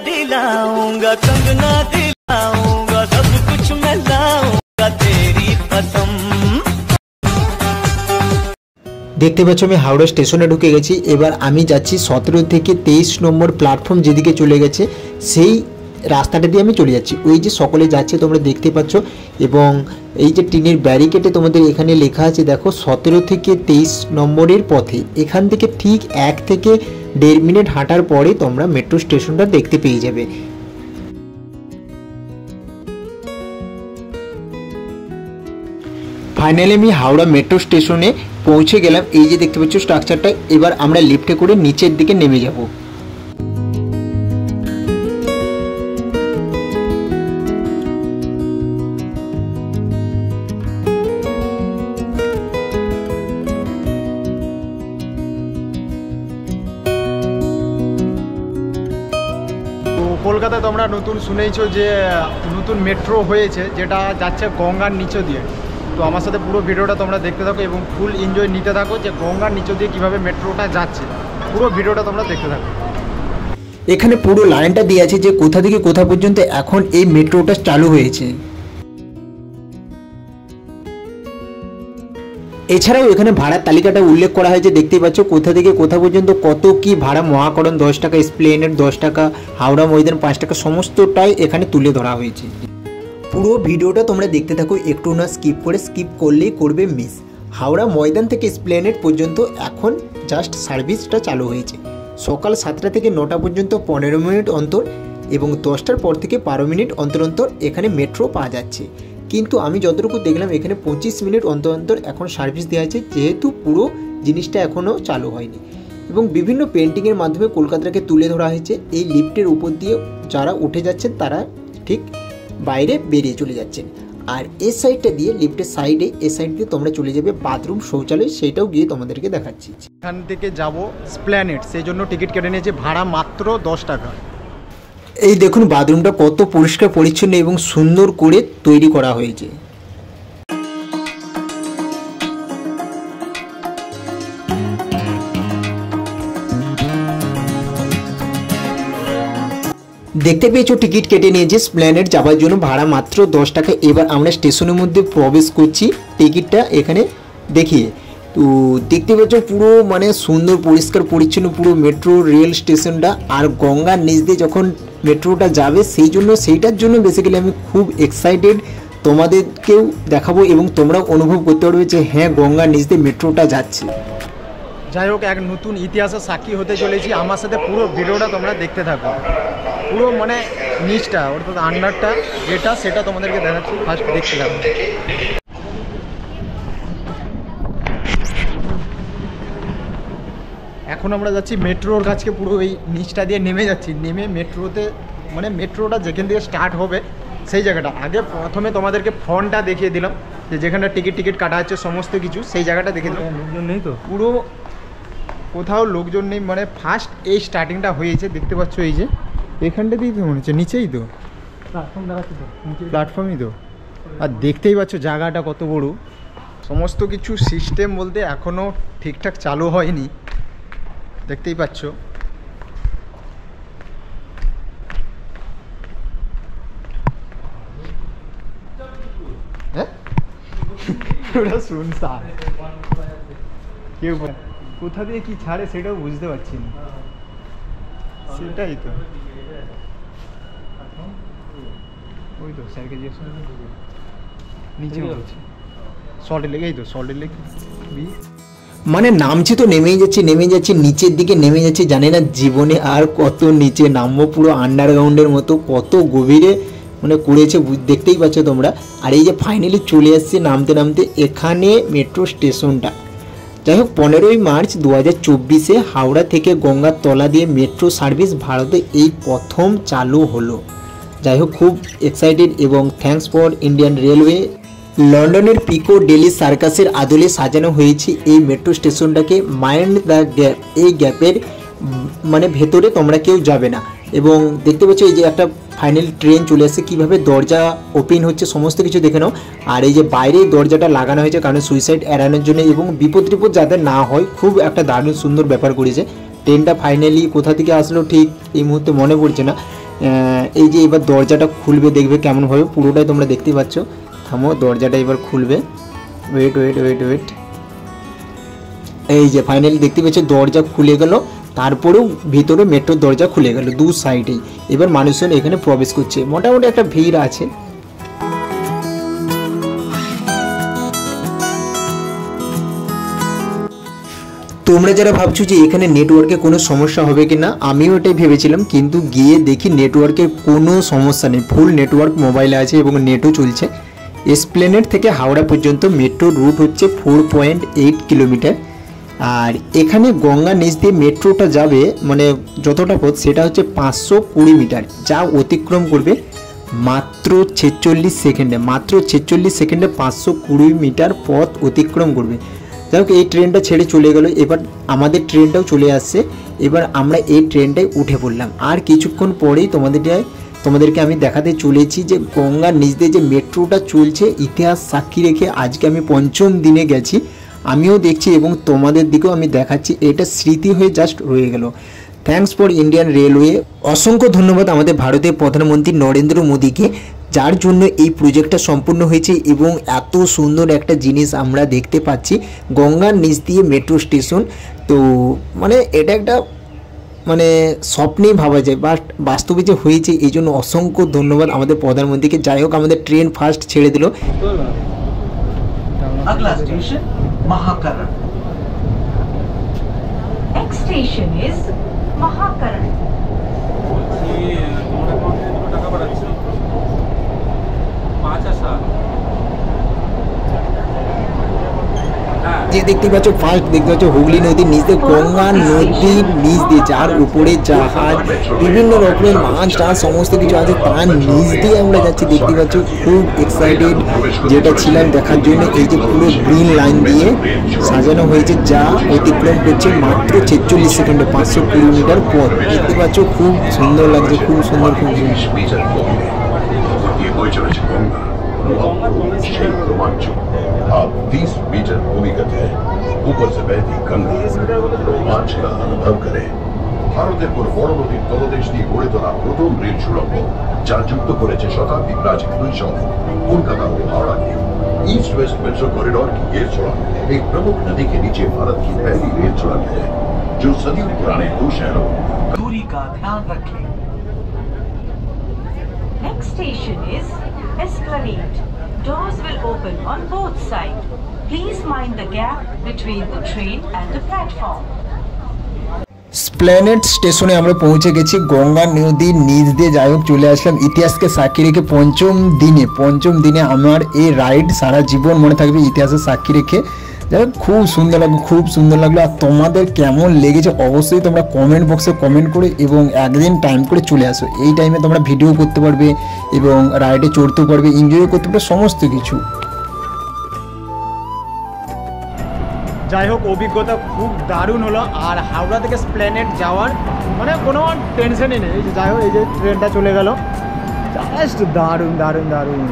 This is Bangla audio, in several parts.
दिलाऊंगा, कंगना दिलाऊंगा, सब कुछ मैं लाऊंगा तेरी कसम। দেখতে পাচ্ছ আমি হাওড়া স্টেশনে ঢুকে গেছি। এবার আমি যাচ্ছি 17 থেকে 23 নম্বর প্ল্যাটফর্ম যেদিকে চলে গেছে সেই রাস্তাটা দিয়ে আমি চলে যাচ্ছি। ওই যে সকলে যাচ্ছে তোমরা দেখতে পাচ্ছ, এবং এই যে টিনের ব্যারিকেডে তোমাদের এখানে লেখা আছে দেখো 17 থেকে 23 নম্বরের পথে। এখান থেকে ঠিক 1 থেকে 1.5 মিনিট হাঁটার পরে তোমরা মেট্রো স্টেশনটা দেখতে পেয়ে যাবে। ফাইনালি আমি হাওড়া মেট্রো স্টেশনে পৌঁছে গেলাম। এই যে দেখতে পাচ্ছ স্ট্রাকচারটা। এবার আমরা লিফটে করে নিচের দিকে নেমে যাব। কলকাতায় তোমরা নতুন শুনেইছো যে নতুন মেট্রো হয়েছে যেটা যাচ্ছে গঙ্গার নিচে দিয়ে। তো আমার সাথে পুরো ভিডিওটা তোমরা দেখতে থাকো এবং ফুল এনজয় নিতে থাকো যে গঙ্গার নিচে দিয়ে কীভাবে মেট্রোটা যাচ্ছে। পুরো ভিডিওটা তোমরা দেখতে থাকো। এখানে পুরো লাইনটা দিয়ে আছে যে কোথা থেকে কোথা পর্যন্ত এখন এই মেট্রোটা চালু হয়েছে। এছাড়াও এখানে ভাড়ার তালিকাটা উল্লেখ করা হয়েছে, দেখতেই পাচ্ছ কোথা থেকে কোথা পর্যন্ত কত কি ভাড়া। মহাকরণ 10 টাকা, এসপ্লেনেড 10 টাকা, হাওড়া ময়দান 5 টাকা, সমস্তটাই এখানে তুলে ধরা হয়েছে। পুরো ভিডিওটা তোমরা দেখতে থাকো, একটু না স্কিপ করে, স্কিপ করলেই করবে মিস। হাওড়া ময়দান থেকে এসপ্লেনেড পর্যন্ত এখন জাস্ট সার্ভিসটা চালু হয়েছে। সকাল 7টা থেকে 9টা পর্যন্ত 15 মিনিট অন্তর এবং 10টার পর থেকে 12 মিনিট অন্তর অন্তর এখানে মেট্রো পাওয়া যাচ্ছে। কিন্তু আমি যতটুকু দেখলাম এখানে 25 মিনিট অন্তর অন্তর এখন সার্ভিস দেওয়া আছে, যেহেতু পুরো জিনিসটা এখনও চালু হয়নি। এবং বিভিন্ন পেন্টিংয়ের মাধ্যমে কলকাতাকে তুলে ধরা হয়েছে। এই লিফটের উপর দিয়ে যারা উঠে যাচ্ছেন তারা ঠিক বাইরে বেরিয়ে চলে যাচ্ছেন। আর এই সাইডটা দিয়ে লিফটের সাইডে এই সাইড দিয়ে তোমরা চলে যাবে বাথরুম শৌচালয়, সেইটাও গিয়ে তোমাদেরকে দেখাচ্ছি। এখান থেকে যাব এসপ্ল্যানেড, সেই জন্য টিকিট কেটে নিয়েছে, ভাড়া মাত্র 10 টাকা। এই দেখুন বাথরুমটা কত পরিষ্কার পরিচ্ছন্ন এবং সুন্দর করে তৈরি করা হয়েছে। দেখতে পেয়েছো টিকিট কেটে নিয়েছে এসপ্ল্যানেড যাওয়ার জন্য, ভাড়া মাত্র 10 টাকা। এবার আমরা স্টেশনের মধ্যে প্রবেশ করছি টিকিটটা এখানে দেখিয়ে। তো দেখতে পাচ্ছ পুরো মানে সুন্দর পরিষ্কার পরিচ্ছন্ন পুরো মেট্রো রেল স্টেশনটা। আর গঙ্গার নিচ দিয়ে যখন মেট্রোটা যাবে সেইটার জন্য বেসিক্যালি আমি খুব এক্সাইটেড। তোমাদেরকেও দেখাবো এবং তোমরাও অনুভব করতে পারবে যে হ্যাঁ গঙ্গার নিচ দিয়ে মেট্রোটা যাচ্ছে। যাই হোক, এক নতুন ইতিহাসের সাক্ষী হতে চলেছি। আমার সাথে পুরো ভিডিওটা তোমরা দেখতে থাকো। পুরো মানে নিচটা অর্থাৎ আন্ডারটা যেটা সেটা তোমাদেরকে দেখাচ্ছি, ফার্স্ট দেখতে থাকো। এখন আমরা যাচ্ছি মেট্রোর কাছকে, পুরো এই নিচটা দিয়ে নেমে যাচ্ছি। নেমে মেট্রোতে মানে মেট্রোটা যেখান থেকে স্টার্ট হবে সেই জায়গাটা, আগে প্রথমে তোমাদেরকে ফ্রন্টটা দেখিয়ে দিলাম যে যেখানে টিকিট কাটা হচ্ছে সমস্ত কিছু, সেই জায়গাটা দেখিয়ে দিলাম। লোকজন নেই তো, পুরো কোথাও লোকজন নেই, মানে ফার্স্ট এই স্টার্টিংটা হয়েছে। দেখতে পাচ্ছ এই যে এখানটাতেই তো মনে হচ্ছে, নিচেই তো প্ল্যাটফর্ম দেখাচ্ছে, তো প্ল্যাটফর্মই তো। আর দেখতেই পাচ্ছ জায়গাটা কত বড়। সমস্ত কিছু সিস্টেম বলতে এখনও ঠিকঠাক চালু হয়নি, দেখতেই পাচ্ছ। হ্যাঁ ওটা শুনসান, কেউ কোথা দিয়ে কি ছাড়ে সেটাও বুঝতে পারছি না। সেটাই তো, ওই তো স্যারকে জিজ্ঞেস নিচে বলছে সল্ট লেক, এই তো সল্ট লেক মানে নামছি তো নেমেই যাচ্ছি নিচের দিকে নেমে যাচ্ছি। জানি না জীবনে আর কত নিচে নামবো, পুরো আন্ডারগ্রাউন্ডের মতো কত গভীরে মানে করেছে, দেখতেই পাচ্ছ তোমরা। আর এই যে ফাইনালি চলে আসছে নামতে নামতে এখানে মেট্রো স্টেশনটা। যাই হোক 15ই মার্চ 2024-এ হাওড়া থেকে গঙ্গার তলা দিয়ে মেট্রো সার্ভিস ভারতে এই প্রথম চালু হলো। যাই হোক খুব এক্সাইটেড এবং থ্যাঙ্কস ফর ইন্ডিয়ান রেলওয়ে। লন্ডনের পিকো ডেলি সার্কাসের আদলে সাজানো হয়েছে এই মেট্রো স্টেশনটাকে। মাইন্ড দ্য গ্যাপ, এই গ্যাপের মানে ভেতরে তোমরা কেউ যাবে না। এবং দেখতে পাচ্ছ এই যে একটা ফাইনাল ট্রেন চলে আসছে, কীভাবে দরজা ওপেন হচ্ছে সমস্ত কিছু দেখে নাও। আর এই যে বাইরে দরজাটা লাগানো হয়েছে কারণ সুইসাইড এড়ানোর জন্য এবং বিপদ যাতে না হয়, খুব একটা দারুণ সুন্দর ব্যাপার করেছে। ট্রেনটা ফাইনালি কোথা থেকে আসলো ঠিক এই মুহূর্তে মনে পড়ছে না। এই যে এবার দরজাটা খুলবে, দেখবে কেমনভাবে, পুরোটাই তোমরা দেখতে পাচ্ছ। থামো, দরজাটা এবার খুলবে, ওয়েট ওয়েট ওয়েট ওয়েট, এই যে ফাইনালি দেখতে পাচ্ছ দরজা খুলে গেল। তারপরেও ভিতরে মেট্রোর দরজা খুলে গেল দু সাইডেই। এবার মানুষজন এখানে প্রবেশ করছে, মোটামুটি একটা ভিড় আছে। তোমরা যারা ভাবছো যে এখানে নেটওয়ার্কে কোনো সমস্যা হবে কি না, আমিও এটাই ভেবেছিলাম, কিন্তু গিয়ে দেখি নেটওয়ার্কের কোনো সমস্যা নেই, ফুল নেটওয়ার্ক মোবাইলে আছে এবং নেটও চলছে। এসপ্লেনেড থেকে হাওড়া পর্যন্ত মেট্রোর রুট হচ্ছে 4.8 কিলোমিটার। আর এখানে গঙ্গা নিচ দিয়ে মেট্রোটা যাবে, মানে যতটা পথ সেটা হচ্ছে 520 মিটার, যা অতিক্রম করবে মাত্র 46 সেকেন্ডে। মাত্র 46 সেকেন্ডে 520 মিটার পথ অতিক্রম করবে। যাই হোক, এই ট্রেনটা ছেড়ে চলে গেল, এবার আমাদের ট্রেনটাও চলে আসছে। এবার আমরা এই ট্রেনটায় উঠে পড়লাম। আর কিছুক্ষণ পরেই তোমাদেরকে আমি দেখাতে চলেছি যে গঙ্গার নিচ দিয়ে যে মেট্রোটা চলছে, ইতিহাস সাক্ষী রেখে আজকে আমি 5ম দিনে গেছি, আমিও দেখছি এবং তোমাদের দিকেও আমি দেখাচ্ছি। এটা স্মৃতি হয়ে জাস্ট রয়ে গেল। Thanks for Indian railway. অসংখ্য ধন্যবাদ আমাদের ভারতের প্রধানমন্ত্রী নরেন্দ্র মোদীকে, যার জন্য এই প্রজেক্টটা সম্পূর্ণ হয়েছে এবং এত সুন্দর একটা জিনিস আমরা দেখতে পাচ্ছি, গঙ্গার নিচ দিয়ে মেট্রো স্টেশন। তো মানে এটা একটা মানে স্বপ্নেই ভাবা যায়, বাট বাস্তবে যে হয়েছে, এই জন্য অসংখ্য ধন্যবাদ আমাদের প্রধানমন্ত্রীকে। যাই হোক, আমাদের ট্রেন ফার্স্ট ছেড়ে দিল। अगला station महाकरण। Next station is Mahakaran. যে দেখতে পাচ্ছ ফার্স্ট দেখতে পাচ্ছ হুগলি নদীর নিচ দিয়ে, গঙ্গা নদীর নিচ দিয়ে, যার উপরে জাহাজ, বিভিন্ন রকমের মাছ টাছ সমস্ত কিছু আছে, তার নিচ দিয়ে আমরা যাচ্ছি। দেখতে পাচ্ছ, খুব এক্সাইটেড যেটা ছিলাম দেখার জন্য। এই যে পুরো গ্রিন লাইন দিয়ে সাজানো হয়েছে, যা অতিক্রম করছে মাত্র 46 সেকেন্ডে 520 মিটার পথ। দেখতে পাচ্ছ, খুব সুন্দর লাগছে, খুব সুন্দর, খুব सुंदर। आप 20 मीटर भूमिगत है, ऊपर से बहती गंगा, रोमांच का अनुभव करें। ভারতের কোন বড় নদীর তলদেশ দিয়ে গড়ে তোলা প্রথম রেল সুড়ঙ্গ, যা যুক্ত করেছে শতাব্দী প্রাচীন দুই শহর কলকাতা ও Howrah. East west metro corridor की ये सुड़ंग एक प्रमुख नदी के नीचे भारत की पहली रेल सुड़ंग है, जो सदियों पुराने दो शहरों दूरी का ध्यान रखें। Next station is Esplanade. Doors will open on both sides. Please mind the gap between the train and the platform. Esplanade স্টেশনে আমরা পৌঁছে গেছি, গঙ্গা নদীর নিচ দিয়ে। যাই হোক, চলে আসলাম। ইতিহাসকে সাক্ষী রেখে পঞ্চম দিনে আমার এই রাইড সারা জীবন মনে থাকবে, ইতিহাসের সাক্ষী রেখে। যাই হোক, খুব সুন্দর লাগলো, খুব সুন্দর লাগলো। আর তোমাদের কেমন লেগেছে অবশ্যই তোমরা কমেন্ট বক্সে কমেন্ট করে এবং একদিন টাইম করে চলে আসো। এই টাইমে তোমরা ভিডিও করতে পারবে এবং রাইডে চড়তেও পারবে, এনজয় করতে পারবে, সমস্ত কিছু। যাই হোক, অভিজ্ঞতা খুব দারুণ হলো। আর হাওড়া থেকে স্প্ল্যানেড যাওয়ার মানে কোনো টেনশনই নেই। এই যে যাই হোক, এই যে ট্রেনটা চলে গেল, জাস্ট দারুণ দারুণ দারুণ।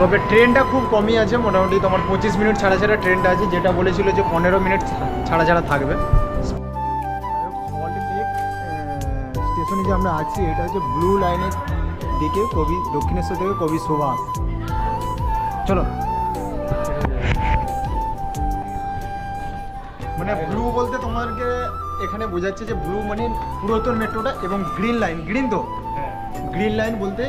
তবে ট্রেনটা খুব কমই আছে, মোটামুটি তোমার 25 মিনিট ছাড়া ছাড়া ট্রেনটা আছে, যেটা বলেছিল যে 15 মিনিট ছাড়া ছাড়া থাকবে। স্টেশনে যে আমরা আছি, এটা হচ্ছে ব্লু লাইনের দিকে, কবি দক্ষিণেশ্বর থেকে কবি সুভাষ। চলো, মানে ব্লু বলতে তোমাদেরকে এখানে বোঝাচ্ছে যে ব্লু মানে পুরাতন মেট্রোটা, এবং গ্রিন লাইন, গ্রিন তো গ্রিন লাইন বলতে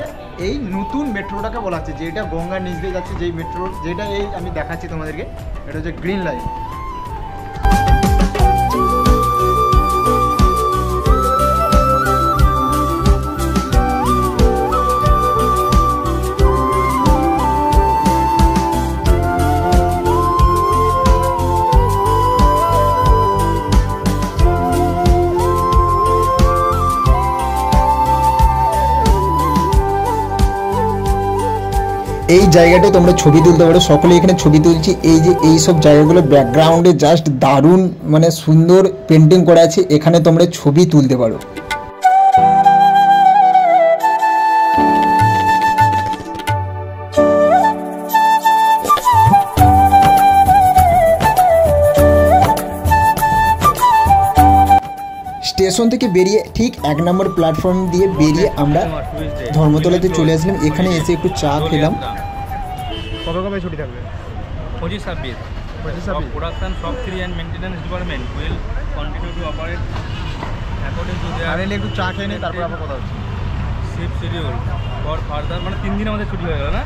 এই নতুন মেট্রোটাকে বলা হচ্ছে, যেটা গঙ্গার নিচ দিয়ে যাচ্ছে, যেই মেট্রো, যেটা এই আমি দেখাচ্ছি তোমাদেরকে, এটা হচ্ছে গ্রিন লাইন। এই জায়গাটায় তোমরা ছবি তুলতে পারো, সকলে এখানে ছবি তুলছি। এই যে এই সব জায়গাগুলো ব্যাকগ্রাউন্ডে জাস্ট দারুণ মানে সুন্দর পেন্টিং করা আছে, এখানে তোমরা ছবি তুলতে পারো। স্টেশন থেকে বেরিয়ে ঠিক 1 নম্বর প্ল্যাটফর্ম দিয়ে বেরিয়ে আমরা ধর্মতলাতে চলে আসলাম। এখানে এসে একটু চা খেলাম। কত কবে ছুটি থাকবে? 25-26 of production, shop 3 and maintenance department will continue to operate according to their আর এলে একটু চা খেয়ে নিই, তারপর আবার কথা হচ্ছে। shift schedule for further, মানে 3 দিন আমাদের ছুটি হয়ে গেল না।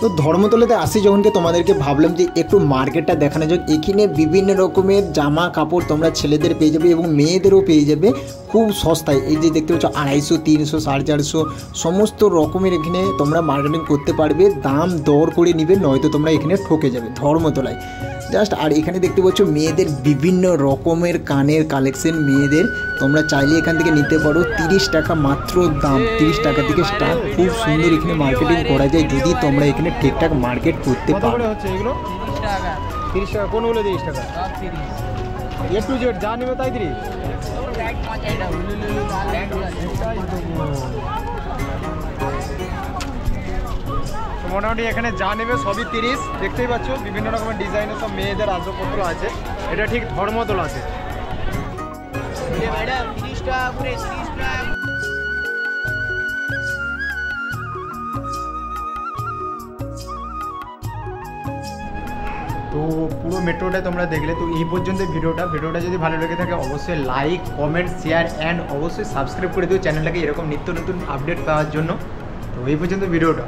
তো ধর্মতলাতে আসি যখনকে তোমাদেরকে ভাবলাম যে একটু মার্কেটটা দেখানো যাক। এখানে বিভিন্ন রকমের জামা কাপড় তোমরা ছেলেদের পেয়ে যাবে এবং মেয়েদেরও পেয়ে যাবে খুব সস্তায়। এই যে দেখতে পাচ্ছ 250, 300, 450 সমস্ত রকমের এখানে তোমরা মার্কেটিং করতে পারবে। দাম দর করে নিবে, নয়তো তোমরা এখানে ঠকে যাবে ধর্মতলায় জাস্ট। আর এখানে দেখতে পাচ্ছ মেয়েদের বিভিন্ন রকমের কানের কালেকশন মেয়েদের, তোমরা চাইলে এখান থেকে নিতে পারো। 30 টাকা মাত্র দাম, 30 টাকা থেকে স্টার্ট। খুব সুন্দর এখানে মার্কেটিং করা যায় যদি তোমরা এখানে ঠিকঠাক মার্কেট করতে কত পারো। করে হচ্ছে এগুলো? 30 টাকা। কোনগুলো 30 টাকা? A to Z যা নেবে তাই 30। মোটামুটি এখানে যা নেবে সবই 30। দেখতেই পাচ্ছ বিভিন্ন রকমের ডিজাইনের সব মেয়েদের আসবাবপত্র আছে। এটা ঠিক ধর্মতলা আছে। তো পুরো মেট্রোটা তোমরা দেখলে। তো এই পর্যন্ত ভিডিওটা যদি ভালো লেগে থাকে অবশ্যই লাইক, কমেন্ট, শেয়ার অ্যান্ড অবশ্যই সাবস্ক্রাইব করে দিও চ্যানেলটাকে এরকম নিত্য নতুন আপডেট পাওয়ার জন্য। তো এই পর্যন্ত ভিডিওটা।